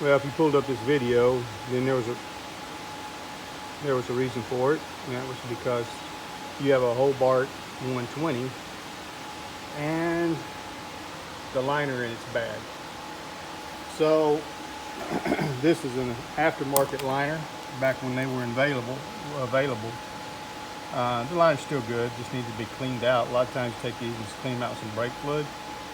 Well, if you pulled up this video, then there was a reason for it, and that was because you have a Hobart 120 and the liner in it's bad. So this is an aftermarket liner back when they were available. The liner's still good, just needs to be cleaned out. A lot of times you take these and clean them out with some brake fluid,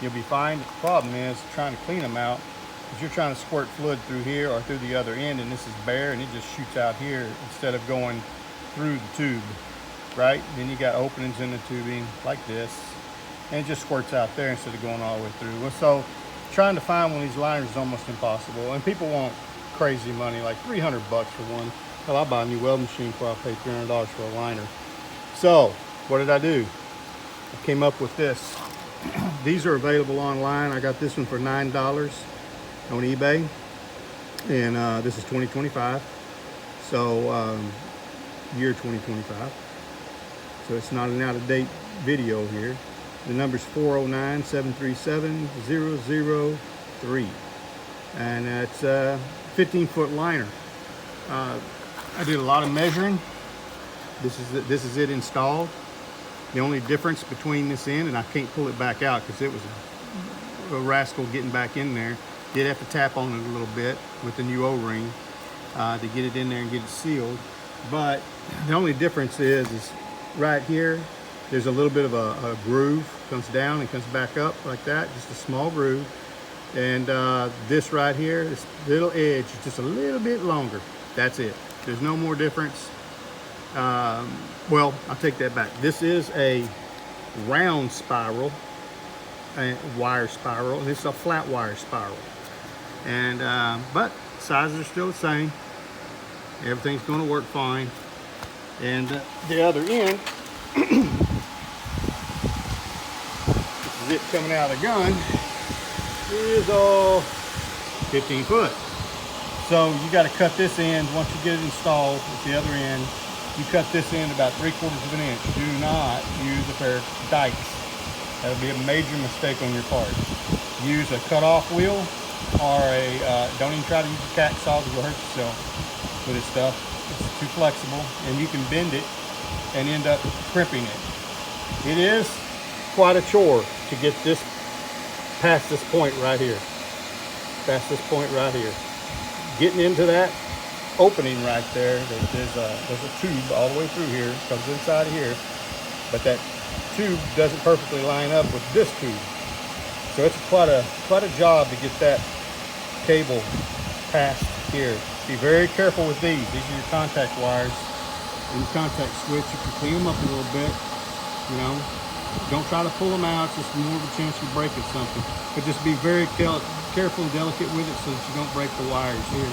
you'll be fine. But the problem is trying to clean them out, because you're trying to squirt fluid through here or through the other end, and this is bare and it just shoots out here instead of going through the tube, right? Then you got openings in the tubing like this, and it just squirts out there instead of going all the way through. Well, so trying to find one of these liners is almost impossible, and people want crazy money, like 300 bucks for one. Hell, I'll buy a new weld machine before I pay $300 for a liner. So what did I do? I came up with this. These are available online. I got this one for $9 on eBay, and this is 2025, so year 2025. So it's not an out-of-date video here. The number's 409-737-003, and it's a 15-foot liner. I did a lot of measuring. This is it installed. The only difference between this end, and I can't pull it back out because it was a rascal getting back in there. Did have to tap on it a little bit with the new O-ring to get it in there and get it sealed. But the only difference is right here, there's a little bit of a groove. Comes down and comes back up like that, just a small groove. And this right here, this little edge is just a little bit longer. That's it. There's no more difference. Well, I'll take that back. This is a round spiral, a wire spiral, and this is a flat wire spiral. And but sizes are still the same. Everything's going to work fine. And the other end, this is it coming out of the gun, is all 15 foot. So you got to cut this end once you get it installed at the other end. You cut this end about 3/4 of an inch. Do not use a pair of dikes. That'll be a major mistake on your part. Use a cut-off wheel, or don't even try to use a cat saw because you'll hurt yourself with this stuff. It's too flexible, and you can bend it and end up crimping it. It is quite a chore to get this past this point right here. Past this point right here. Getting into that opening right there, there's a tube all the way through here, comes inside of here, but that tube doesn't perfectly line up with this tube. So it's quite a job to get that cable past here. Be very careful with these. These are your contact wires and your contact switch. You can clean them up a little bit, you know. Don't try to pull them out. It's just more of a chance you're breaking something. But just be very careful and delicate with it so that you don't break the wires here.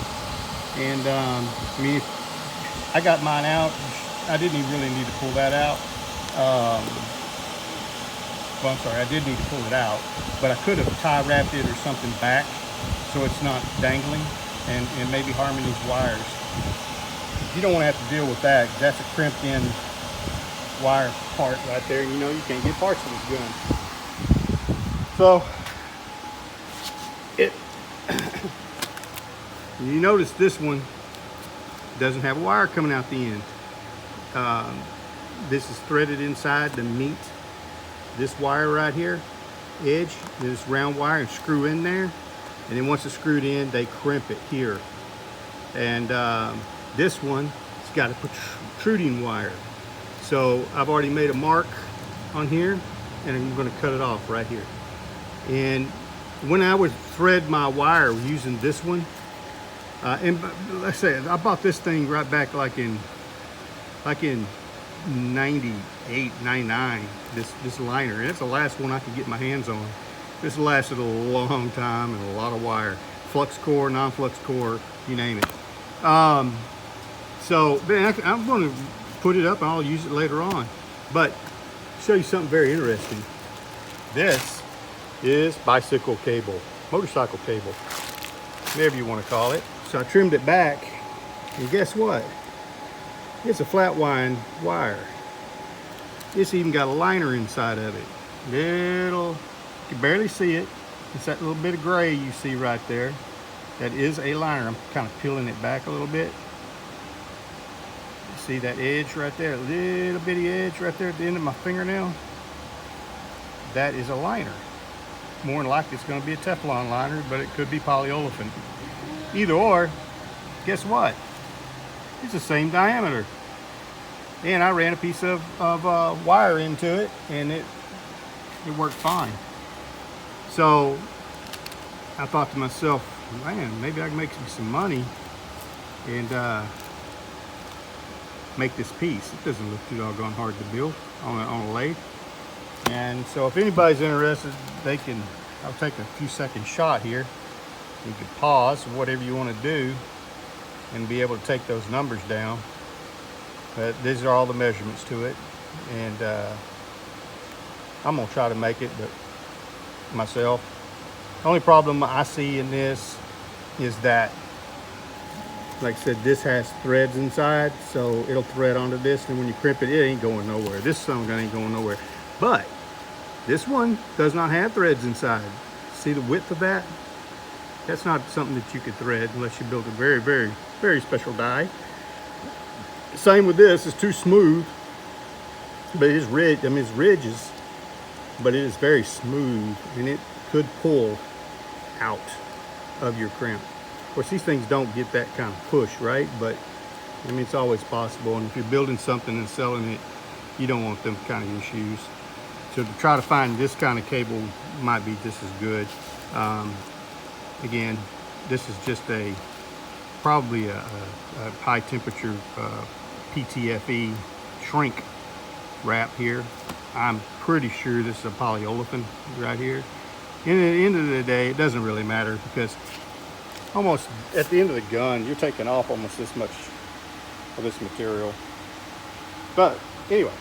And I mean, I got mine out. I didn't even really need to pull that out. Well, I'm sorry, I did need to pull it out, but I could have tie wrapped it or something back so it's not dangling and maybe harming these wires. You don't want to have to deal with that. That's a crimped in wire part right there. You know, you can't get parts of this gun. So you notice this one doesn't have a wire coming out the end. This is threaded inside to meet this wire right here, edge, this round wire, and screw in there. And then once it's screwed in, they crimp it here. And this one, it's got a protruding wire. So I've already made a mark on here, and I'm going to cut it off right here. And when I would thread my wire using this one, and let's say I bought this thing right back like in 98, 99, this liner, and it's the last one I could get my hands on. This lasted a long time and a lot of wire. Flux core, non-flux core, you name it. So man, I'm going to put it up and I'll use it later on. But show you something very interesting. This is bicycle cable, motorcycle cable, whatever you want to call it. So I trimmed it back, and guess what? It's a flat wind wire. It's even got a liner inside of it. You can barely see it. It's that little bit of gray you see right there. That is a liner. I'm kind of peeling it back a little bit. See that edge right there, a little bitty edge right there at the end of my fingernail? That is a liner. More than likely it's going to be a Teflon liner, but it could be polyolefin. Either or, guess what? It's the same diameter. And I ran a piece of wire into it, and it worked fine. So I thought to myself, man, maybe I can make some money and make this piece. It doesn't look too doggone hard to build on a lathe. And so if anybody's interested, I'll take a few second shot here. You can pause whatever you want to do and be able to take those numbers down. But these are all the measurements to it. And I'm gonna try to make it, but myself. The only problem I see in this is that, like I said, this has threads inside, so it'll thread onto this, and when you crimp it, it ain't going nowhere. This son gun ain't going nowhere. But this one does not have threads inside. See the width of that? That's not something that you could thread unless you build a very, very, very special die. Same with this, it's too smooth, but it is ridged. I mean, it's ridges, but it is very smooth, and it could pull out of your crimp. Of course, these things don't get that kind of push, right? But I mean, it's always possible. And if you're building something and selling it, you don't want them kind of issues. So to try to find this kind of cable might be just as good. Again, this is just probably a high temperature PTFE shrink wrap here. I'm pretty sure this is a polyolefin right here. And at the end of the day, it doesn't really matter, because almost at the end of the gun, you're taking off almost this much of this material. But anyway,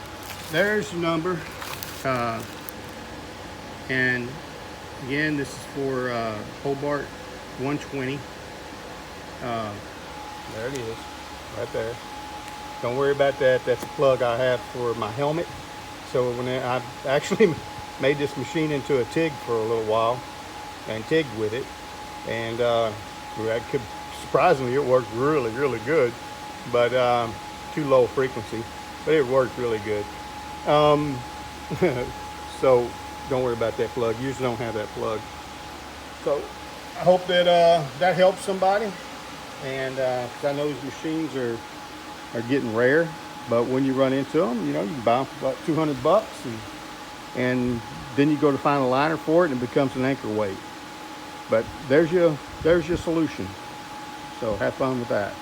there's the number. And again, this is for Hobart 120. There it is, right there. Don't worry about that. That's a plug I have for my helmet. So when I actually made this machine into a TIG for a little while and TIG'd with it, and surprisingly it worked really, really good, but too low frequency, but it worked really good. So don't worry about that plug. You usually don't have that plug. So I hope that that helps somebody, and 'cause I know these machines are getting rare, but when you run into them, you know, you can buy them for about 200 bucks, and then you go to find a liner for it and it becomes an anchor weight. But there's your solution. So have fun with that.